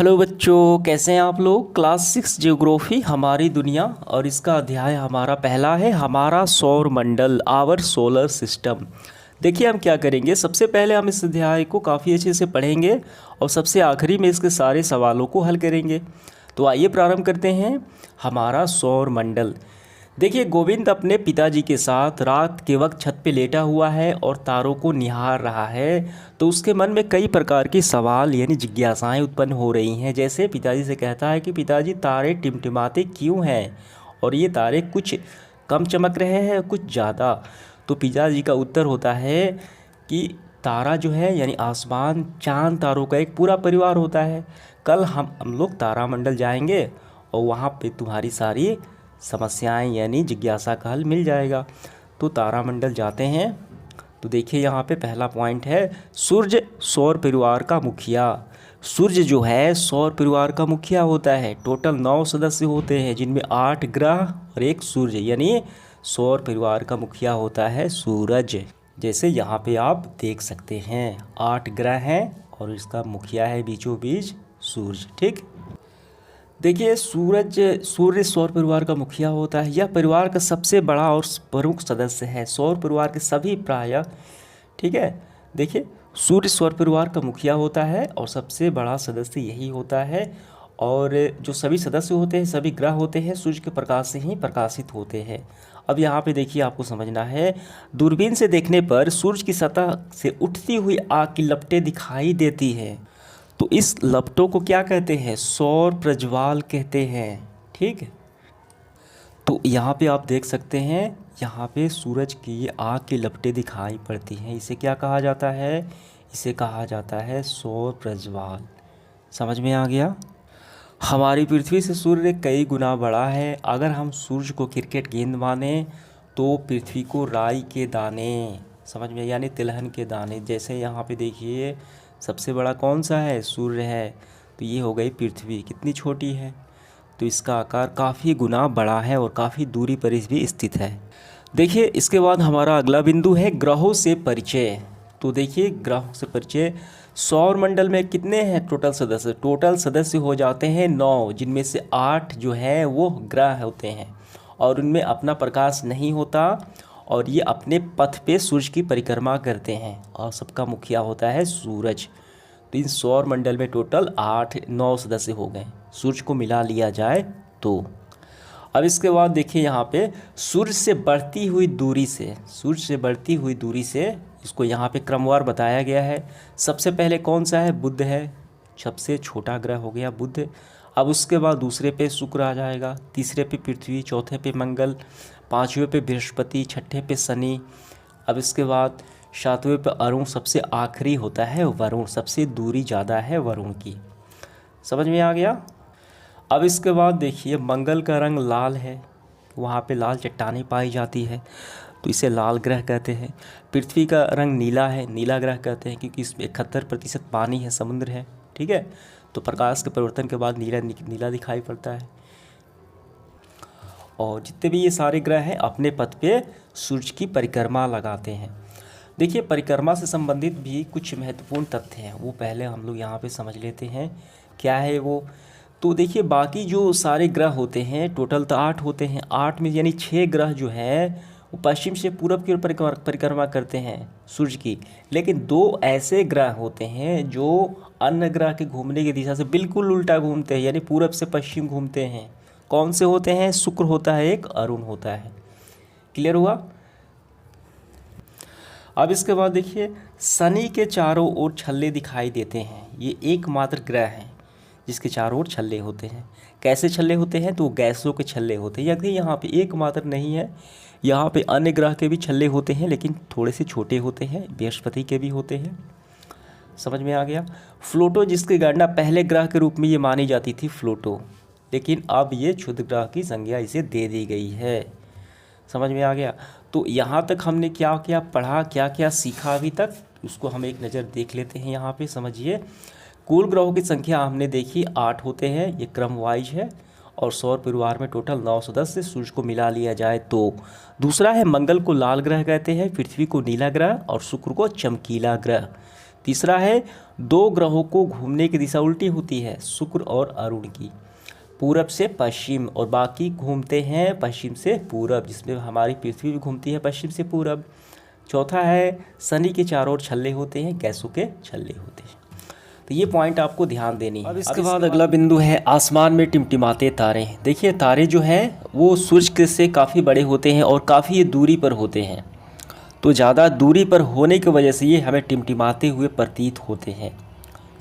Hello बच्चों, कैसे हैं आप लोग। क्लास 6 जियोग्राफी हमारी दुनिया और इसका अध्याय हमारा पहला है, हमारा सौर मंडल, आवर सोलर सिस्टम। देखिए हम क्या करेंगे, सबसे पहले हम इस अध्याय को काफ़ी अच्छे से पढ़ेंगे और सबसे आखिरी में इसके सारे सवालों को हल करेंगे। तो आइए प्रारंभ करते हैं। हमारा सौर मंडल। देखिए गोविंद अपने पिताजी के साथ रात के वक्त छत पे लेटा हुआ है और तारों को निहार रहा है। तो उसके मन में कई प्रकार के सवाल यानी जिज्ञासाएं उत्पन्न हो रही हैं। जैसे पिताजी से कहता है कि पिताजी तारे टिमटिमाते क्यों हैं और ये तारे कुछ कम चमक रहे हैं कुछ ज़्यादा। तो पिताजी का उत्तर होता है कि तारा जो है यानी आसमान, चांद तारों का एक पूरा परिवार होता है। कल हम लोग तारामंडल जाएंगे और वहाँ पे तुम्हारी सारी समस्याएं यानी जिज्ञासा का हल मिल जाएगा। तो तारामंडल जाते हैं। तो देखिए यहाँ पे पहला पॉइंट है, सूर्य सौर परिवार का मुखिया। सूर्य जो है सौर परिवार का मुखिया होता है। टोटल 9 सदस्य होते हैं जिनमें 8 ग्रह और एक सूर्य, यानी सौर परिवार का मुखिया होता है सूरज। जैसे यहाँ पे आप देख सकते हैं 8 ग्रह हैं और इसका मुखिया है बीचों बीच सूर्य। ठीक, देखिए सूर्य सौर परिवार का मुखिया होता है। यह परिवार का सबसे बड़ा और प्रमुख सदस्य है। सौर परिवार के सभी प्राय, ठीक है, देखिए सूर्य सौर परिवार का मुखिया होता है और सबसे बड़ा सदस्य यही होता है। और जो सभी सदस्य होते हैं, सभी ग्रह होते हैं, सूर्य के प्रकाश से ही प्रकाशित होते हैं। अब यहाँ पे देखिए आपको समझना है, दूरबीन से देखने पर सूर्य की सतह से उठती हुई आग की लपटें दिखाई देती हैं। तो इस लपटों को क्या कहते हैं, सौर प्रज्वाल कहते हैं। ठीक है, तो यहाँ पे आप देख सकते हैं, यहाँ पे सूरज की आग की लपटें दिखाई पड़ती हैं। इसे क्या कहा जाता है, इसे कहा जाता है सौर प्रज्वाल। समझ में आ गया। हमारी पृथ्वी से सूर्य कई गुना बड़ा है। अगर हम सूर्य को क्रिकेट गेंद माने तो पृथ्वी को राई के दाने, समझ में, यानी तिलहन के दाने। जैसे यहाँ पे देखिए सबसे बड़ा कौन सा है, सूर्य है। तो ये हो गई पृथ्वी, कितनी छोटी है। तो इसका आकार काफ़ी गुना बड़ा है और काफ़ी दूरी पर भी स्थित है। देखिए इसके बाद हमारा अगला बिंदु है ग्रहों से परिचय। तो देखिए ग्रहों से परिचय, सौर मंडल में कितने हैं टोटल सदस्य। टोटल सदस्य हो जाते हैं 9, जिनमें से 8 जो है वो ग्रह होते हैं और उनमें अपना प्रकाश नहीं होता और ये अपने पथ पे सूर्य की परिक्रमा करते हैं और सबका मुखिया होता है सूरज। तो इन सौर मंडल में टोटल 8-9 सदस्य हो गए, सूर्य को मिला लिया जाए तो। अब इसके बाद देखिए यहाँ पे सूर्य से बढ़ती हुई दूरी से, सूर्य से बढ़ती हुई दूरी से इसको यहाँ पे क्रमवार बताया गया है। सबसे पहले कौन सा है, बुध है, सबसे छोटा ग्रह हो गया बुध। अब उसके बाद दूसरे पे शुक्र आ जाएगा, तीसरे पे पृथ्वी, चौथे पे मंगल, पाँचवें पे बृहस्पति, छठे पे शनि। अब इसके बाद सातवें पे अरुण, सबसे आखिरी होता है वरुण, सबसे दूरी ज़्यादा है वरुण की। समझ में आ गया। अब इसके बाद देखिए मंगल का रंग लाल है, वहाँ पे लाल चट्टानें पाई जाती है तो इसे लाल ग्रह कहते हैं। पृथ्वी का रंग नीला है, नीला ग्रह कहते हैं क्योंकि इसमें 71% पानी है, समुद्र है। ठीक है, तो प्रकाश के परिवर्तन के बाद नीला नीला दिखाई पड़ता है। और जितने भी ये सारे ग्रह हैं अपने पथ पे सूर्य की परिक्रमा लगाते हैं। देखिए परिक्रमा से संबंधित भी कुछ महत्वपूर्ण तथ्य हैं, वो पहले हम लोग यहाँ पे समझ लेते हैं क्या है वो। तो देखिए बाकी जो सारे ग्रह होते हैं टोटल तो 8 होते हैं, 8 में यानी 6 ग्रह जो है वो पश्चिम से पूरब की ओर परिक्रमा करते हैं सूर्य की। लेकिन 2 ऐसे ग्रह होते हैं जो अन्य ग्रह के घूमने की दिशा से बिल्कुल उल्टा घूमते हैं, यानी पूरब से पश्चिम घूमते हैं। कौन से होते हैं, शुक्र होता है एक, अरुण होता है। क्लियर हुआ। अब इसके बाद देखिए शनि के चारों ओर छल्ले दिखाई देते हैं। ये एकमात्र ग्रह है जिसके चारों ओर छल्ले होते हैं। कैसे छल्ले होते हैं, तो गैसों के छल्ले होते हैं। यदि यहाँ पे एकमात्र नहीं है, यहाँ पे अन्य ग्रह के भी छल्ले होते हैं लेकिन थोड़े से छोटे होते हैं, बृहस्पति के भी होते हैं। समझ में आ गया। फ्लूटो, जिसकी गणना पहले ग्रह के रूप में ये मानी जाती थी फ्लूटो, लेकिन अब ये क्षुद्र ग्रह की संज्ञा इसे दे दी गई है। समझ में आ गया। तो यहाँ तक हमने क्या क्या पढ़ा, क्या क्या सीखा अभी तक, उसको हम एक नज़र देख लेते हैं। यहाँ पे समझिए कुल ग्रहों की संख्या हमने देखी 8 होते हैं, ये क्रम वाइज है। और सौर परिवार में टोटल 9 सदस्य, सूर्य को मिला लिया जाए तो। दूसरा है मंगल को लाल ग्रह कहते हैं, पृथ्वी को नीला ग्रह और शुक्र को चमकीला ग्रह। तीसरा है, दो ग्रहों को घूमने की दिशा उल्टी होती है, शुक्र और अरुण की, पूरब से पश्चिम, और बाकी घूमते हैं पश्चिम से पूरब, जिसमें हमारी पृथ्वी भी घूमती है पश्चिम से पूरब। चौथा है, शनि के चारों ओर छल्ले होते हैं, गैसों के छल्ले होते हैं। तो ये पॉइंट आपको ध्यान देनी है। अब इसके बाद अगला बिंदु है आसमान में टिमटिमाते तारे। देखिए तारे जो हैं वो सूर्य से काफ़ी बड़े होते हैं और काफ़ी दूरी पर होते हैं, तो ज़्यादा दूरी पर होने की वजह से ये हमें टिमटिमाते हुए प्रतीत होते हैं।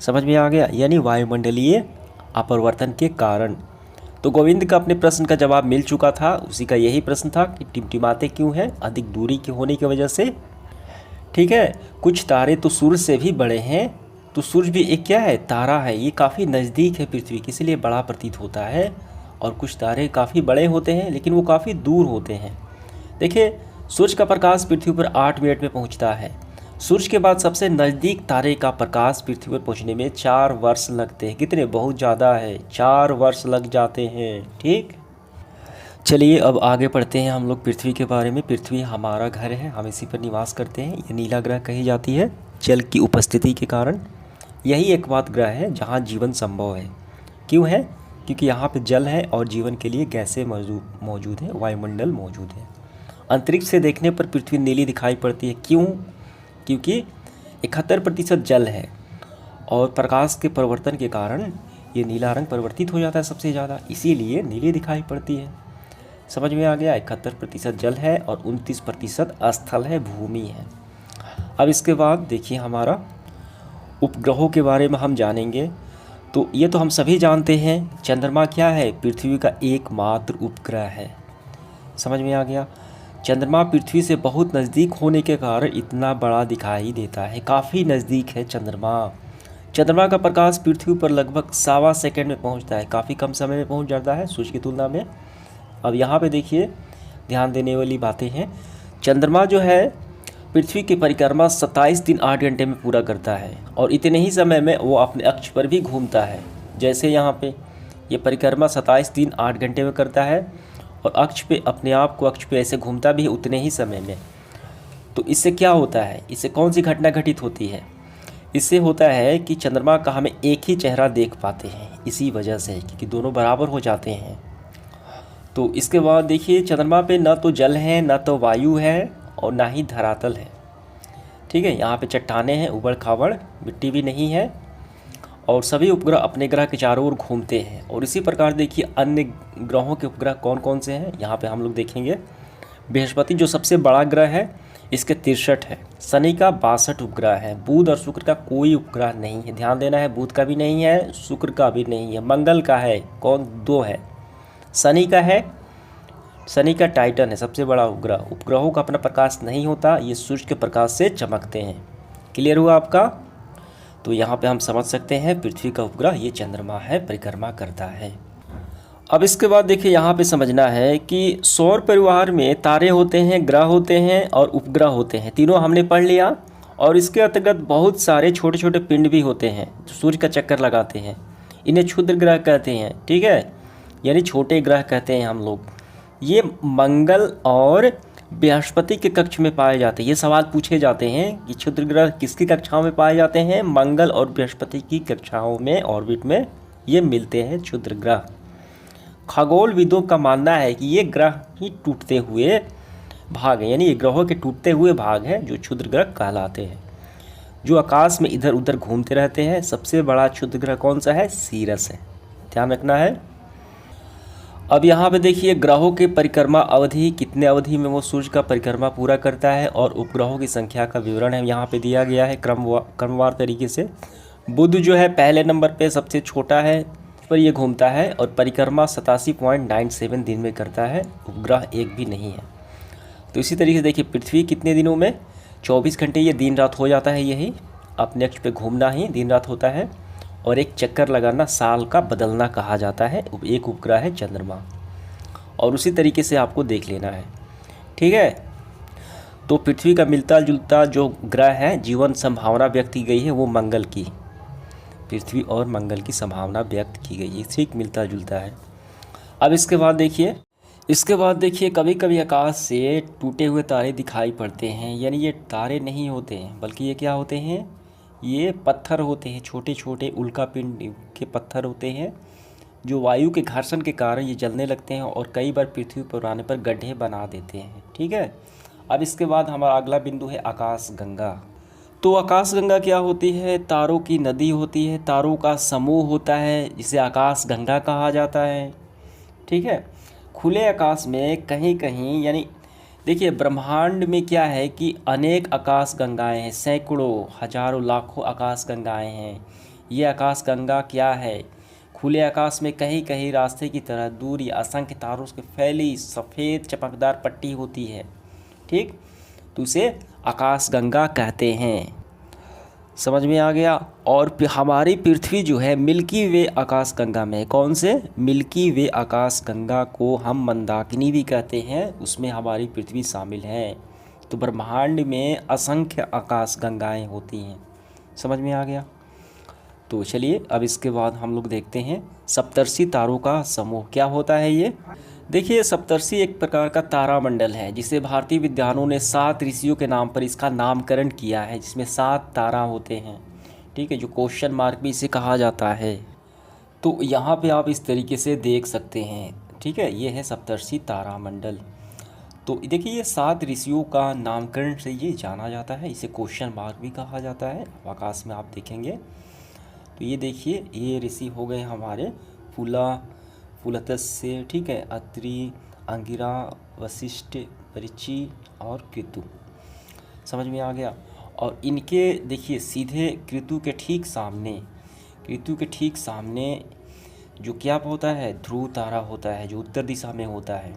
समझ में आ गया, यानी वायुमंडलीय अपरिवर्तन के कारण। तो गोविंद का अपने प्रश्न का जवाब मिल चुका था, उसी का यही प्रश्न था कि टिमटिमाते क्यों हैं, अधिक दूरी के होने की वजह से। ठीक है, कुछ तारे तो सूर्य से भी बड़े हैं, तो सूर्य भी एक क्या है, तारा है, ये काफ़ी नज़दीक है पृथ्वी के, इसलिए बड़ा प्रतीत होता है। और कुछ तारे काफ़ी बड़े होते हैं लेकिन वो काफ़ी दूर होते हैं। देखिए सूर्य का प्रकाश पृथ्वी पर 8 मिनट में पहुंचता है। सूर्य के बाद सबसे नज़दीक तारे का प्रकाश पृथ्वी पर पहुंचने में 4 वर्ष लगते हैं। कितने, बहुत ज़्यादा है, 4 वर्ष लग जाते हैं। ठीक, चलिए अब आगे पढ़ते हैं हम लोग पृथ्वी के बारे में। पृथ्वी हमारा घर है, हम इसी पर निवास करते हैं। ये नीला ग्रह कही जाती है जल की उपस्थिति के कारण। यही एकमात्र ग्रह है जहाँ जीवन संभव है। क्यों है, क्योंकि यहाँ पे जल है और जीवन के लिए गैसें मौजूद है, वायुमंडल मौजूद है। अंतरिक्ष से देखने पर पृथ्वी नीली दिखाई पड़ती है। क्यों, क्योंकि 71% जल है और प्रकाश के परिवर्तन के कारण ये नीला रंग परिवर्तित हो जाता है सबसे ज़्यादा, इसीलिए नीली दिखाई पड़ती है। समझ में आ गया, 71% जल है और 29% स्थल है, भूमि है। अब इसके बाद देखिए हमारा उपग्रहों के बारे में हम जानेंगे। तो ये तो हम सभी जानते हैं, चंद्रमा क्या है, पृथ्वी का एकमात्र उपग्रह है। समझ में आ गया, चंद्रमा पृथ्वी से बहुत नज़दीक होने के कारण इतना बड़ा दिखाई देता है, काफ़ी नज़दीक है चंद्रमा। चंद्रमा का प्रकाश पृथ्वी पर लगभग 1.25 सेकंड में पहुंचता है, काफ़ी कम समय में पहुंच जाता है सूर्य की तुलना में। अब यहाँ पे देखिए ध्यान देने वाली बातें हैं। चंद्रमा जो है पृथ्वी की परिक्रमा 27 दिन 8 घंटे में पूरा करता है और इतने ही समय में वो अपने अक्ष पर भी घूमता है। जैसे यहाँ पे ये परिक्रमा 27 दिन 8 घंटे में करता है और अक्ष पे अपने आप को अक्ष पे ऐसे घूमता भी है उतने ही समय में। तो इससे क्या होता है, इससे कौन सी घटना घटित होती है, इससे होता है कि चंद्रमा का हमें एक ही चेहरा देख पाते हैं, इसी वजह से, क्योंकि दोनों बराबर हो जाते हैं। तो इसके बाद देखिए चंद्रमा पे न तो जल है, न तो वायु है और ना ही धरातल है। ठीक है, यहाँ पे चट्टानें हैं, उबड़ खाबड़, मिट्टी भी नहीं है और सभी उपग्रह अपने ग्रह के चारों ओर घूमते हैं। और इसी प्रकार देखिए अन्य ग्रहों के उपग्रह कौन कौन से हैं, यहाँ पे हम लोग देखेंगे। बृहस्पति जो सबसे बड़ा ग्रह है, इसके 63 है। शनि का 62 उपग्रह है। बुध और शुक्र का कोई उपग्रह नहीं है, ध्यान देना है, बुध का भी नहीं है, शुक्र का भी नहीं है। मंगल का है, कौन, 2 है। शनि का है, शनि का टाइटन है सबसे बड़ा उपग्रह। उपग्रहों का अपना प्रकाश नहीं होता, ये सूर्य के प्रकाश से चमकते हैं। क्लियर हुआ आपका। तो यहाँ पे हम समझ सकते हैं पृथ्वी का उपग्रह ये चंद्रमा है, परिक्रमा करता है। अब इसके बाद देखिए यहाँ पे समझना है कि सौर परिवार में तारे होते हैं, ग्रह होते हैं और उपग्रह होते हैं, तीनों हमने पढ़ लिया। और इसके अंतर्गत बहुत सारे छोटे छोटे पिंड भी होते हैं जो सूर्य का चक्कर लगाते हैं, इन्हें क्षुद्र ग्रह कहते हैं। ठीक है, यानी छोटे ग्रह कहते हैं हम लोग। ये मंगल और बृहस्पति के कक्ष में पाए जाते हैं। ये सवाल पूछे जाते हैं कि क्षुद्र ग्रह किसकी कक्षाओं में पाए जाते हैं, मंगल और बृहस्पति की कक्षाओं में, ऑर्बिट में ये मिलते हैं क्षुद्र ग्रह। खगोलविदों का मानना है कि ये ग्रह ही टूटते हुए भाग हैं, यानी ये ग्रहों के टूटते हुए भाग हैं जो क्षुद्र ग्रह कहलाते हैं, जो आकाश में इधर उधर घूमते रहते हैं। सबसे बड़ा क्षुद्र ग्रह कौन सा है, सीरस है, ध्यान रखना है। अब यहाँ पे देखिए ग्रहों के परिक्रमा अवधि, कितने अवधि में वो सूर्य का परिक्रमा पूरा करता है और उपग्रहों की संख्या का विवरण है यहाँ पे दिया गया है क्रमवार तरीके से। बुध जो है पहले नंबर पे सबसे छोटा है, पर ये घूमता है और परिक्रमा 87.97 दिन में करता है, उपग्रह एक भी नहीं है। तो इसी तरीके से देखिए पृथ्वी कितने दिनों में, 24 घंटे ये दिन रात हो जाता है, यही अपने अक्ष पे घूमना ही दिन रात होता है। और एक चक्कर लगाना साल का बदलना कहा जाता है। एक उपग्रह है चंद्रमा, और उसी तरीके से आपको देख लेना है। ठीक है, तो पृथ्वी का मिलता जुलता जो ग्रह है, जीवन संभावना व्यक्त की गई है वो मंगल की, पृथ्वी और मंगल की संभावना व्यक्त की गई है, ठीक मिलता जुलता है। अब इसके बाद देखिए कभी कभी आकाश से टूटे हुए तारे दिखाई पड़ते हैं, यानी ये तारे नहीं होते हैं बल्कि ये क्या होते हैं, ये पत्थर होते हैं, छोटे छोटे उल्कापिंड के पत्थर होते हैं जो वायु के घर्षण के कारण ये जलने लगते हैं और कई बार पृथ्वी पर आने पर गड्ढे बना देते हैं। ठीक है, अब इसके बाद हमारा अगला बिंदु है आकाश गंगा। तो आकाश गंगा क्या होती है? तारों की नदी होती है, तारों का समूह होता है जिसे आकाश गंगा कहा जाता है। ठीक है, खुले आकाश में कहीं कहीं, यानी देखिए ब्रह्मांड में क्या है कि अनेक आकाश गंगाएं हैं, सैकड़ों हजारों लाखों आकाश गंगाएं हैं। ये आकाश गंगा क्या है? खुले आकाश में कहीं कहीं रास्ते की तरह दूर या असंख्य तारों से फैली सफ़ेद चमकदार पट्टी होती है। ठीक, तो उसे आकाश गंगा कहते हैं। समझ में आ गया? और हमारी पृथ्वी जो है मिल्की वे आकाश गंगा में, कौन से? मिल्की वे आकाश गंगा को हम मंदाकिनी भी कहते हैं, उसमें हमारी पृथ्वी शामिल है। तो ब्रह्मांड में असंख्य आकाश गंगाएं होती हैं। समझ में आ गया? तो चलिए अब इसके बाद हम लोग देखते हैं सप्तर्षि तारों का समूह क्या होता है। ये देखिए, सप्तर्षि एक प्रकार का तारामंडल है जिसे भारतीय विद्वानों ने 7 ऋषियों के नाम पर इसका नामकरण किया है, जिसमें 7 तारा होते हैं। ठीक है, जो क्वेश्चन मार्क भी इसे कहा जाता है। तो यहाँ पे आप इस तरीके से देख सकते हैं। ठीक है, ये है सप्तर्षि तारामंडल। तो देखिए, ये 7 ऋषियों का नामकरण से ये जाना जाता है, इसे क्वेश्चन मार्क भी कहा जाता है। आकाश में आप देखेंगे तो ये देखिए, ये ऋषि हो गए हमारे पुलत्स्य, ठीक है, अत्रि, अंगिरा, वशिष्ठ, परिचि और कृतु। समझ में आ गया? और इनके देखिए सीधे कृतु के ठीक सामने जो क्या होता है? ध्रुव तारा होता है, जो उत्तर दिशा में होता है।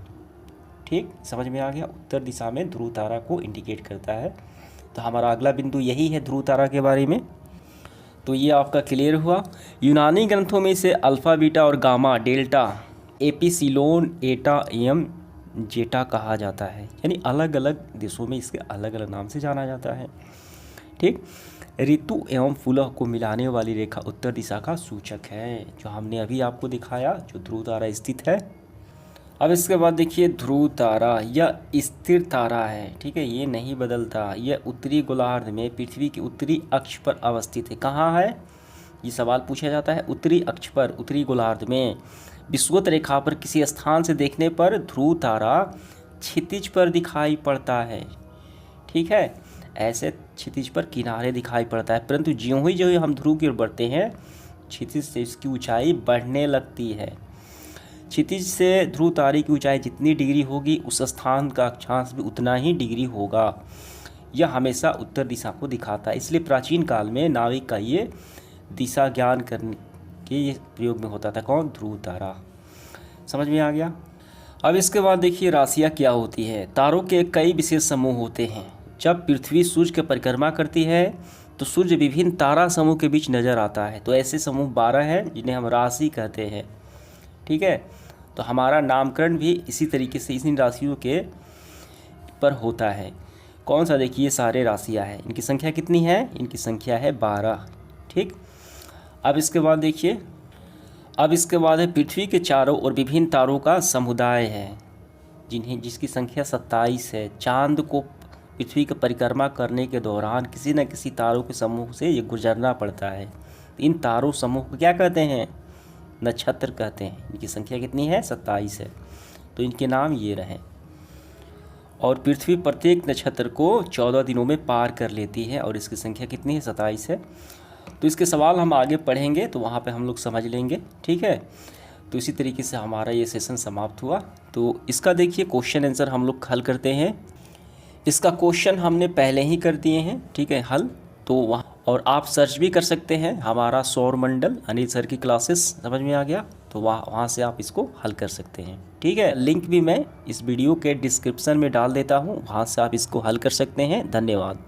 ठीक, समझ में आ गया? उत्तर दिशा में ध्रुव तारा को इंडिकेट करता है। तो हमारा अगला बिंदु यही है ध्रुव तारा के बारे में। तो ये आपका क्लियर हुआ। यूनानी ग्रंथों में इसे अल्फ़ा, बीटा और गामा, डेल्टा, एपिसिलोन, एटा एवं जेटा कहा जाता है। यानी अलग अलग देशों में इसके अलग अलग नाम से जाना जाता है। ठीक, ऋतु एवं फूलों को मिलाने वाली रेखा उत्तर दिशा का सूचक है, जो हमने अभी आपको दिखाया, जो ध्रुव तारा स्थित है। अब इसके बाद देखिए ध्रुव तारा, यह स्थिर तारा है। ठीक है, ये नहीं बदलता। यह उत्तरी गोलार्ध में पृथ्वी के उत्तरी अक्ष पर अवस्थित है। कहाँ है? ये सवाल पूछा जाता है। उत्तरी अक्ष पर, उत्तरी गोलार्ध में विषुवत रेखा पर किसी स्थान से देखने पर ध्रुव तारा क्षितिज पर दिखाई पड़ता है। ठीक है, ऐसे क्षितिज पर किनारे दिखाई पड़ता है, परंतु ज्यों ही हम ध्रुव की ओर बढ़ते हैं क्षितिज से इसकी ऊंचाई बढ़ने लगती है। क्षितिज से ध्रुव तारे की ऊंचाई जितनी डिग्री होगी, उस स्थान का अक्षांश भी उतना ही डिग्री होगा। यह हमेशा उत्तर दिशा को दिखाता है। इसलिए प्राचीन काल में नाविक का ये दिशा ज्ञान करने के ये प्रयोग में होता था। कौन? ध्रुव तारा। समझ में आ गया? अब इसके बाद देखिए राशियाँ क्या होती है। तारों के कई विशेष समूह होते हैं। जब पृथ्वी सूर्य की परिक्रमा करती है तो सूर्य विभिन्न तारा समूह के बीच नजर आता है। तो ऐसे समूह 12 हैं जिन्हें हम राशि कहते हैं। ठीक है, तो हमारा नामकरण भी इसी तरीके से इन्हीं राशियों के पर होता है। कौन सा? देखिए सारे राशियां हैं। इनकी संख्या कितनी है? इनकी संख्या है 12। ठीक, अब इसके बाद देखिए, अब इसके बाद है पृथ्वी के चारों ओर विभिन्न तारों का समुदाय है, जिसकी संख्या 27 है। चांद को पृथ्वी की परिक्रमा करने के दौरान किसी न किसी तारों के समूह से ये गुजरना पड़ता है। इन तारों समूह को क्या कहते हैं? नक्षत्र कहते हैं। इनकी संख्या कितनी है? 27 है। तो इनके नाम ये रहे। और पृथ्वी प्रत्येक नक्षत्र को 14 दिनों में पार कर लेती है और इसकी संख्या कितनी है? 27 है। तो इसके सवाल हम आगे पढ़ेंगे तो वहाँ पे हम लोग समझ लेंगे। ठीक है, तो इसी तरीके से हमारा ये सेशन समाप्त हुआ। तो इसका देखिए क्वेश्चन आंसर हम लोग हल करते हैं। इसका क्वेश्चन हमने पहले ही कर दिए हैं। ठीक है, हल तो वहाँ, और आप सर्च भी कर सकते हैं हमारा सौर मंडल अनिल सर की क्लासेस। समझ में आ गया? तो वहाँ से आप इसको हल कर सकते हैं। ठीक है, लिंक भी मैं इस वीडियो के डिस्क्रिप्शन में डाल देता हूँ, वहाँ से आप इसको हल कर सकते हैं। धन्यवाद।